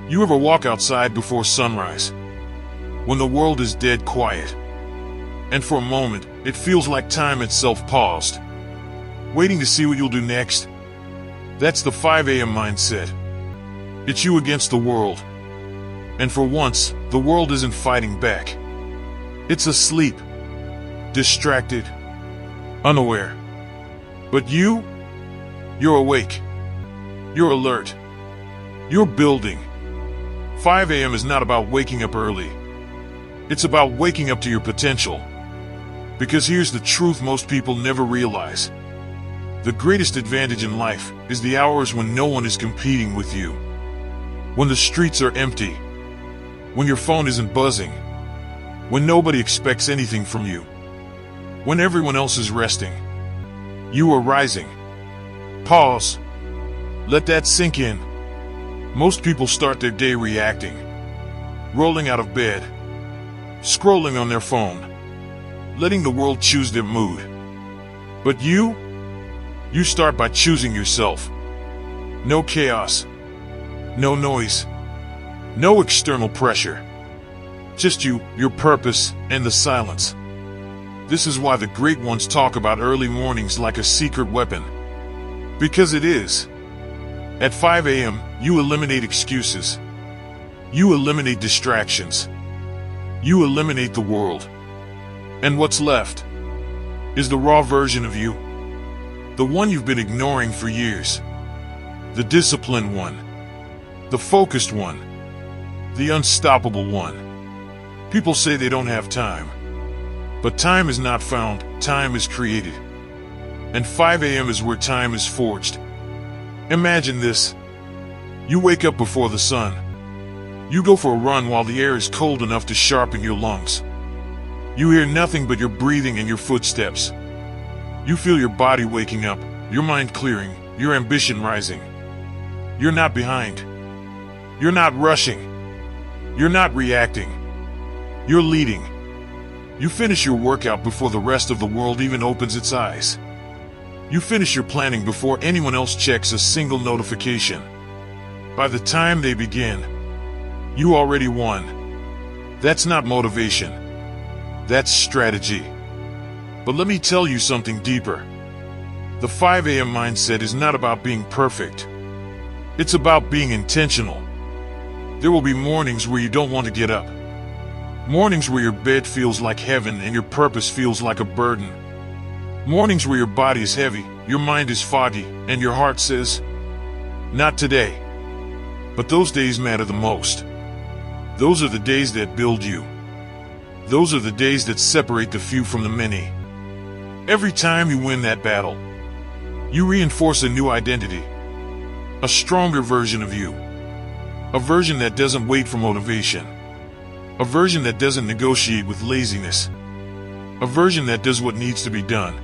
You ever walk outside before sunrise, when the world is dead quiet, and for a moment, it feels like time itself paused, waiting to see what you'll do next? That's the 5 a.m. mindset. It's you against the world. And for once, the world isn't fighting back. It's asleep, distracted, unaware. But you're awake. You're alert. You're building. 5 a.m. is not about waking up early. It's about waking up to your potential. Because here's the truth most people never realize. The greatest advantage in life is the hours when no one is competing with you. When the streets are empty. When your phone isn't buzzing. When nobody expects anything from you. When everyone else is resting. You are rising. Pause. Let that sink in. Most people start their day reacting. Rolling out of bed. Scrolling on their phone. Letting the world choose their mood. But you start by choosing yourself. No chaos. No noise. No external pressure. Just you, your purpose, and the silence. This is why the great ones talk about early mornings like a secret weapon. Because it is. At 5 a.m., you eliminate excuses. You eliminate distractions. You eliminate the world. And what's left is the raw version of you. The one you've been ignoring for years. The disciplined one. The focused one. The unstoppable one. People say they don't have time. But time is not found, time is created. And 5 a.m. is where time is forged. Imagine this. You wake up before the sun. You go for a run while the air is cold enough to sharpen your lungs. You hear nothing but your breathing and your footsteps. You feel your body waking up, your mind clearing, your ambition rising. You're not behind. You're not rushing. You're not reacting. You're leading. You finish your workout before the rest of the world even opens its eyes. You finish your planning before anyone else checks a single notification. By the time they begin, you already won. That's not motivation. That's strategy. But let me tell you something deeper. The 5 a.m. mindset is not about being perfect. It's about being intentional. There will be mornings where you don't want to get up. Mornings where your bed feels like heaven and your purpose feels like a burden. Mornings where your body is heavy, your mind is foggy, and your heart says, "Not today." But those days matter the most. Those are the days that build you. Those are the days that separate the few from the many. Every time you win that battle, you reinforce a new identity. A stronger version of you. A version that doesn't wait for motivation. A version that doesn't negotiate with laziness. A version that does what needs to be done,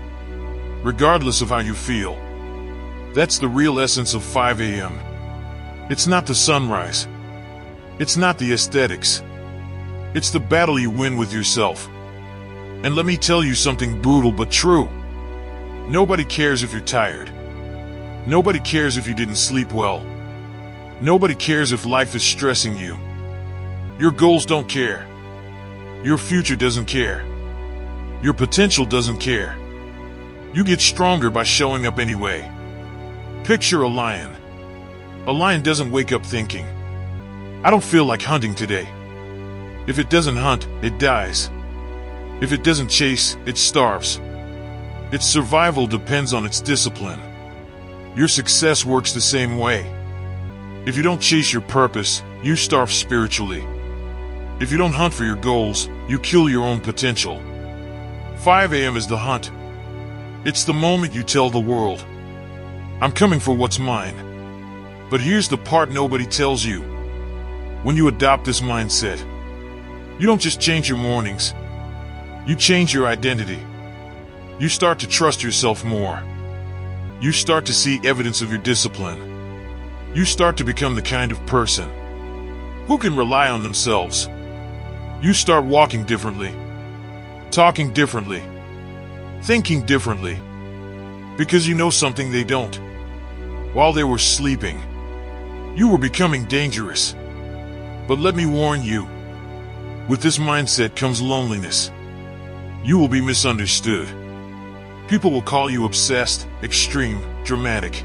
regardless of how you feel. That's the real essence of 5 a.m. It's not the sunrise. It's not the aesthetics. It's the battle you win with yourself. And let me tell you something brutal but true. Nobody cares if you're tired. Nobody cares if you didn't sleep well. Nobody cares if life is stressing you. Your goals don't care. Your future doesn't care. Your potential doesn't care. You get stronger by showing up anyway. Picture a lion. A lion doesn't wake up thinking, "I don't feel like hunting today." If it doesn't hunt, it dies. If it doesn't chase, it starves. Its survival depends on its discipline. Your success works the same way. If you don't chase your purpose, you starve spiritually. If you don't hunt for your goals, you kill your own potential. 5 a.m. is the hunt. It's the moment you tell the world, "I'm coming for what's mine." But here's the part nobody tells you. When you adopt this mindset, you don't just change your mornings. You change your identity. You start to trust yourself more. You start to see evidence of your discipline. You start to become the kind of person who can rely on themselves. You start walking differently, talking differently, thinking differently, because you know something they don't. While they were sleeping, you were becoming dangerous. But let me warn you, with this mindset comes loneliness. You will be misunderstood. People will call you obsessed, extreme, dramatic.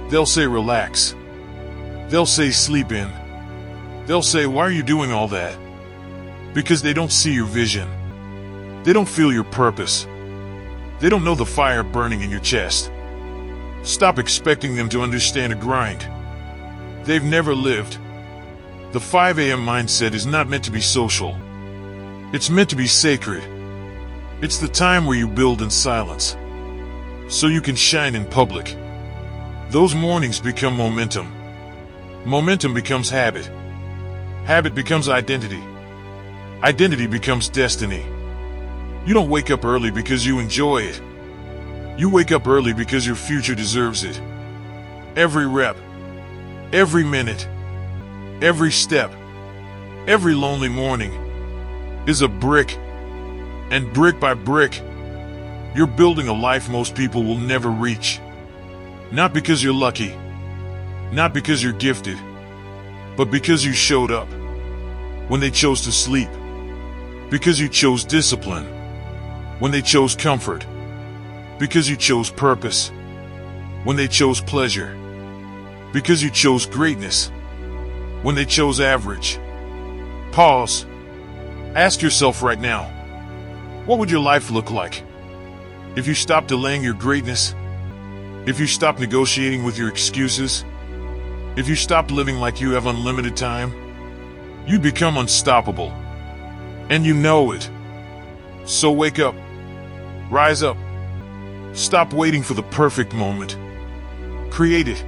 They'll say relax. They'll say sleep in. They'll say, why are you doing all that? Because they don't see your vision. They don't feel your purpose. They don't know the fire burning in your chest. Stop expecting them to understand a grind they've never lived. The 5 a.m. mindset is not meant to be social. It's meant to be sacred. It's the time where you build in silence, so you can shine in public. Those mornings become momentum. Momentum becomes habit. Habit becomes identity. Identity becomes destiny. You don't wake up early because you enjoy it. You wake up early because your future deserves it. Every rep, every minute, every step, every lonely morning is a brick. And brick by brick, you're building a life most people will never reach. Not because you're lucky, not because you're gifted, but because you showed up when they chose to sleep. Because you chose discipline when they chose comfort. Because you chose purpose when they chose pleasure. Because you chose greatness when they chose average. Pause. Ask yourself right now, what would your life look like if you stopped delaying your greatness? If you stopped negotiating with your excuses? If you stopped living like you have unlimited time? You'd become unstoppable. And you know it. So wake up. Rise up. Stop waiting for the perfect moment. Create it.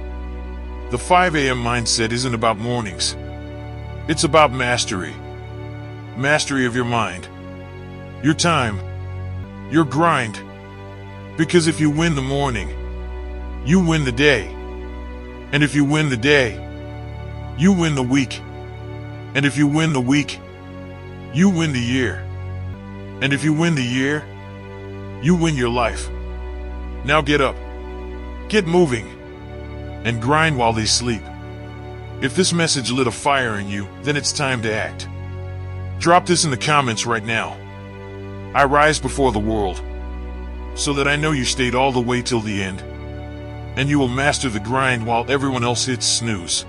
The 5 a.m. mindset isn't about mornings. It's about mastery. Mastery of your mind, your time, your grind. Because if you win the morning, you win the day. And if you win the day, you win the week. And if you win the week, you win the year. And if you win the year, you win your life. Now get up, get moving, and grind while they sleep. If this message lit a fire in you, then it's time to act. Drop this in the comments right now. I rise before the world, so that I know you stayed all the way till the end, and you will master the grind while everyone else hits snooze.